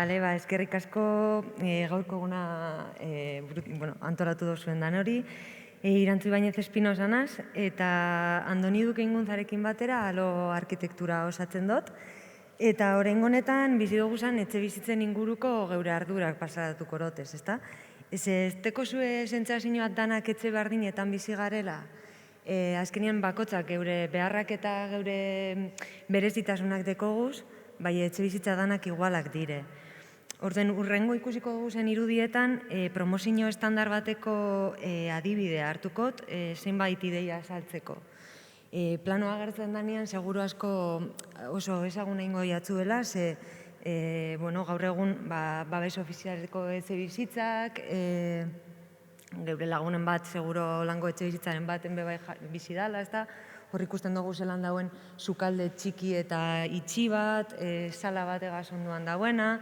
Bale, eskerrik asko gaurko eguna antolatu duzuen dan hori. Irantzu Ibañez Espinosa naz, eta Andoni Duque Inguntzarekin batera alo arkitektura osatzen dut. Eta oraingo honetan bizi duguzan etxe bizitzen inguruko geure ardurak pasatuko rotez, ezta? Ez teko zue sentsazioak danak etxe berdinetan bizi garela? Azkenean bakotzak geure beharrak eta geure berezitasunak dekoguz, bai etxe bizitza danak igualak dire. Orden urrengo ikusiko dugu zen irudietan promozio estandar bateko adibidea hartukot, zenbait ideia saltzeko. Planoa agertzen danean, seguru asko oso ezaguna ingo jatzuela, ze gaur egun babes ofizialeko etxe bizitzak, geure lagunen bat, seguro lango etxe bizitzaren baten bebai bizi dala, ez da? Hor ikusten dugu zelan dauen sukalde txiki eta itxi bat, sala bat egaz onduan dauena,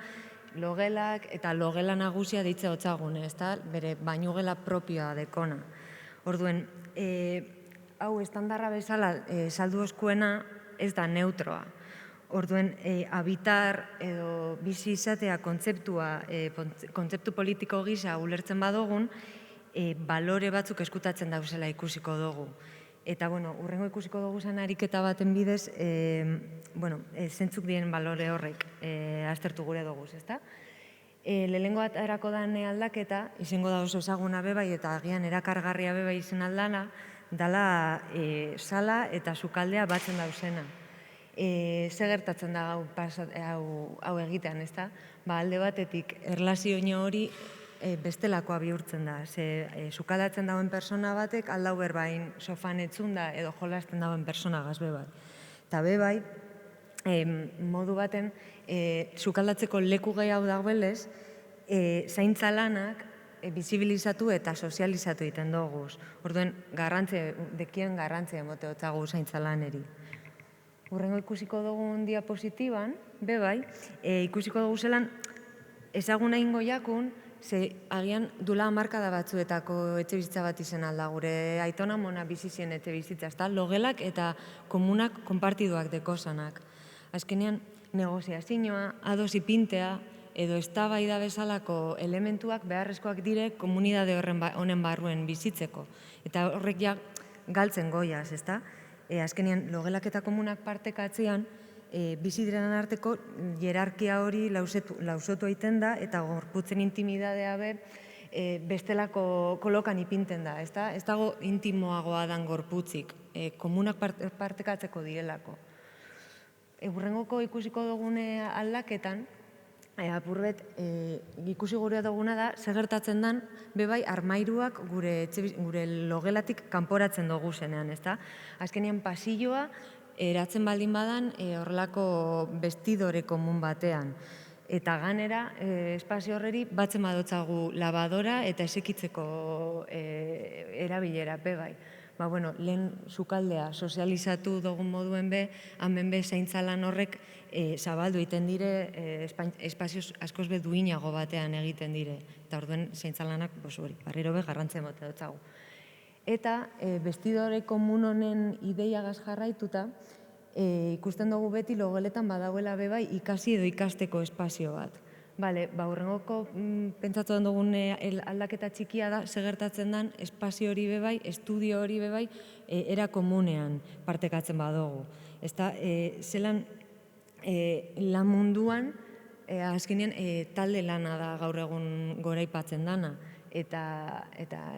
logelak eta logela nagusia deitze hotzagune, ez da? Bere bainugela propioa dekona. Orduen, hau estandarra bezala saldu oskuena ez da neutroa. Orduen, habitar edo bizi izatea kontzeptu politiko gisa ulertzen badogun, balore batzuk eskutatzen dauzela ikusiko dugu. Eta, urrengo ikusiko dugu zen ariketa baten bidez, zentzuk diren balore horrek aztertu gure dugu, ezta? Lehenengo erako dan aldaketa, izango da oso ezaguna bebai eta agian erakargarria bebai izen aldana, dala sala eta sukaldea batzen dauzena. Ze gertatzen da hau egitean, ezta? Alde batetik, erlazio hori bestelakoa bihurtzen da. Sukaldatzen dauen persona batek aldau berbain sofan etzunda edo jolasten dauen persona gazbe bat. Eta bebai, modu baten, sukaldatzeko leku gehiago dagoelez, zaintza lanak bizibilizatu eta sozializatu egiten duguz. Orduen, dekien garrantzia emote hotzagu zaintza laneri. Urrengo ikusiko dugun diapositiban, bebai, ikusiko dugu zelan ezaguna ingo jakun, ze agian dula hamarkada batzuetako etxe bizitza bat izen alda, gure aitona mona bizizien etxe bizitza, ezta? Logelak eta komunak konpartiduak dekosanak. Azkenean, negoziazioa, ados ipintea, edo eztabaida bezalako elementuak beharrezkoak dire komunidade honen barruen bizitzeko. Eta horrek ja galtzen goiaz, ezta? Azkenean, logelak eta komunak partekatzean, bizi direnan arteko hierarkia hori lausotu egiten da eta gorputzen intimidadea bestelako kolokan ipinten da. Ez dago intimoagoa dan gorputzik, komunak partekatzeko direlako. Urrengoko ikusiko dugune aldaketan, apurbet ikusi gure duguna da, zer gertatzen dan, bebai armairuak gure logelatik kanporatzen dugu zenean, ezta? Azkenean pasilloa, eratzen baldin badan horrelako bestidore komun batean. Eta ganera, espazio horreri batzen badotzagu labadora eta esekitzeko erabilera, bebai. Lehen sukaldea sozializatu dugun moduen hamen zaintzalan horrek zabaldu egiten dire, espazio askoz duinago batean egiten dire. Eta orduen zaintzalanak, barriro garrantzia emote dutzagu. Eta bestidore komun honen ideiagaz jarraituta, ikusten dugu beti logeletan badauela bebai ikasi edo ikasteko espazio bat. Urrengoko pentsatu dugun aldaketa txikia da, segertatzen den espazio hori bebai, estudio hori bebai, era komunean partekatzen badugu. Zelan lan munduan, azkenean talde lana da gaur egun goraipatzen dana. Eta,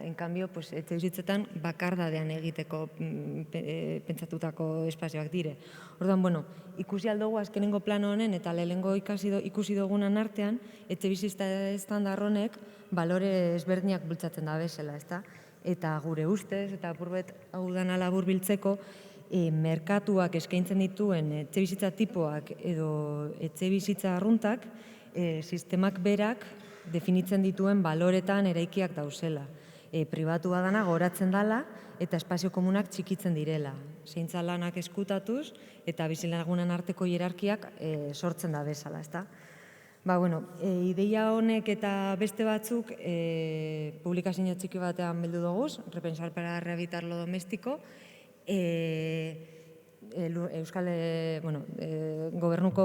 enkanbio, etxe bizitzetan bakardadean egiteko pentsatutako espazioak dire. Orduan, ikusi aldugu azkenengo plano honen eta lehenengo ikusi dugunan artean, etxe bizitza estandar honek balore ezberdinak bultzatzen da bezala, ezta? Eta gure ustez, eta apurbet hau dana labur biltzeko, merkatuak eskaintzen dituen etxe bizitza tipoak edo etxe bizitza arruntak, sistemak berak, definitzen dituen baloretan eraikiak dauzela. Pribatua dana goratzen dala eta espazio komunak txikitzen direla. Zaintza lanak eskutatuz eta bizilagunen arteko hierarkiak sortzen da bezala, ezta? Ideia honek eta beste batzuk publikazio txiki batean bildu duguz, Repensar para rehabilitar lo doméstico, Euskal Gobernuko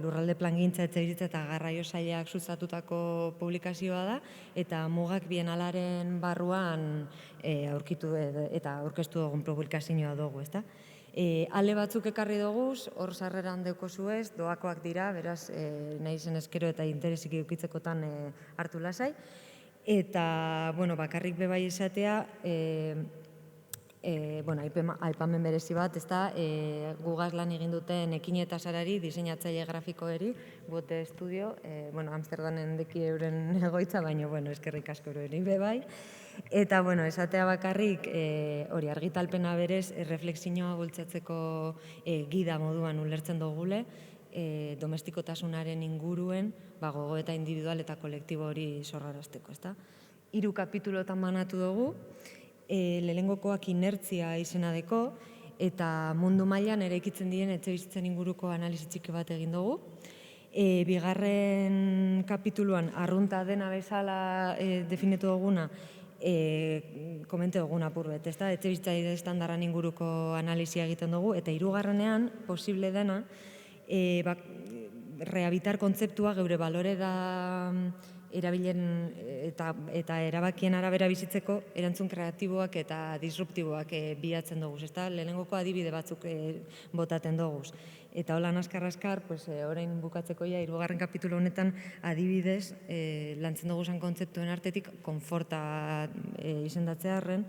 lurralde plangintza etxebizitza eta garraio sailak sustatutako publikazioa da, eta Mugak Bienalaren barruan aurkitu eta aurkeztu dugun publikazioa dugu, ezta? Ale batzuk ekarri doguz, hor sarreran deukozu ez, doakoak dira, beraz, nahi zen eskero eta interesik eukitzekotan hartu lasai. Eta, bakarrik bebai esatea, aipamen berezi bat, ezta, gugaz lan egin duten Ekin eta Sarari, diseinatzaile grafikoeri, Bote Studio, Amsterdamen deki euren egoitza, baina, eskerrik asko eri bebai. Eta, esatea bakarrik, hori argitalpena berez, refleksioa bultzatzeko gida moduan ulertzen dugule, domestikotasunaren inguruen, gogoeta individual eta kolektibo hori sorrarazteko, ezta? 3 kapitulotan banatu dugu, lehenengokoak inertzia izena deko, eta mundu mailan eraikitzen diren etxebizitzen inguruko analizi txiki bat egin dugu. Bigarren kapituluan, arrunta dena bezala definitu duguna, komente dugun apurbet, ezta? Etxebizitza estandarran inguruko analizia egiten dugu, eta 3. posible dena, rehabitar kontzeptua geure balore da erabilen eta erabakien arabera bizitzeko erantzun kreatiboak eta disruptiboak bilatzen dugu, ezta? Lehenengoko adibide batzuk botaten dugu. Eta hola naskar-askar, orain bukatzeko 3. kapitulu honetan adibidez lantzen dugu zen kontzeptuen artetik konforta izendatzearren,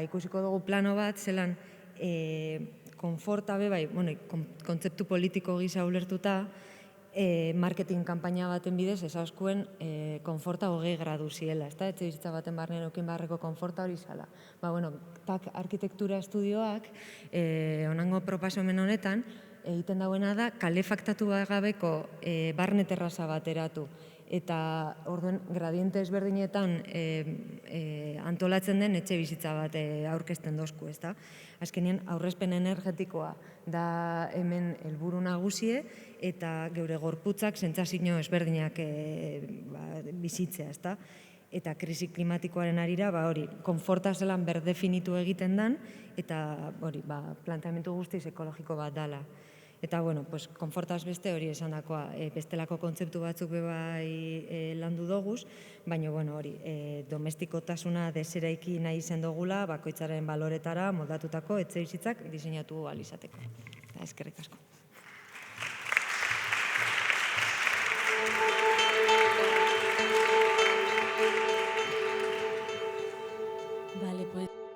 ikusiko dugu plano bat, zelan konforta bebai, kontzeptu politiko gisa ulertuta, marketing kanpaina baten bidez ezauskuen konforta 20 gradu ziela, ezta? Etxebizitza baten barnean eukin beharreko konforta hori zala. TAC arkitektura estudioak, onango proposamen honetan, egiten dauena da kalefaktatu gabeko barne terraza bat eratu. Eta orduen gradiente ezberdinetan antolatzen den etxe bizitza bat aurkezten dozku, ezta? Azkenean, aurrezpen energetikoa da hemen helburu nagusie eta geure gorputzak sentsazio ezberdinak bizitzea, ezta? Eta krisi klimatikoaren arira, hori, konforta zelan berdefinitu egiten dan, eta hori, planteamendu guztiz ekologiko bat dala. Eta, konfortaz beste hori esan dakoa, bestelako kontzeptu batzuk bebai landu doguz, baina, hori, domestikotasuna deseraiki nahi zen dugula, bakoitzaren baloretara moldatutako etxe bizitzak diseinatu alizateko. Eskerrik asko. Vale, pues...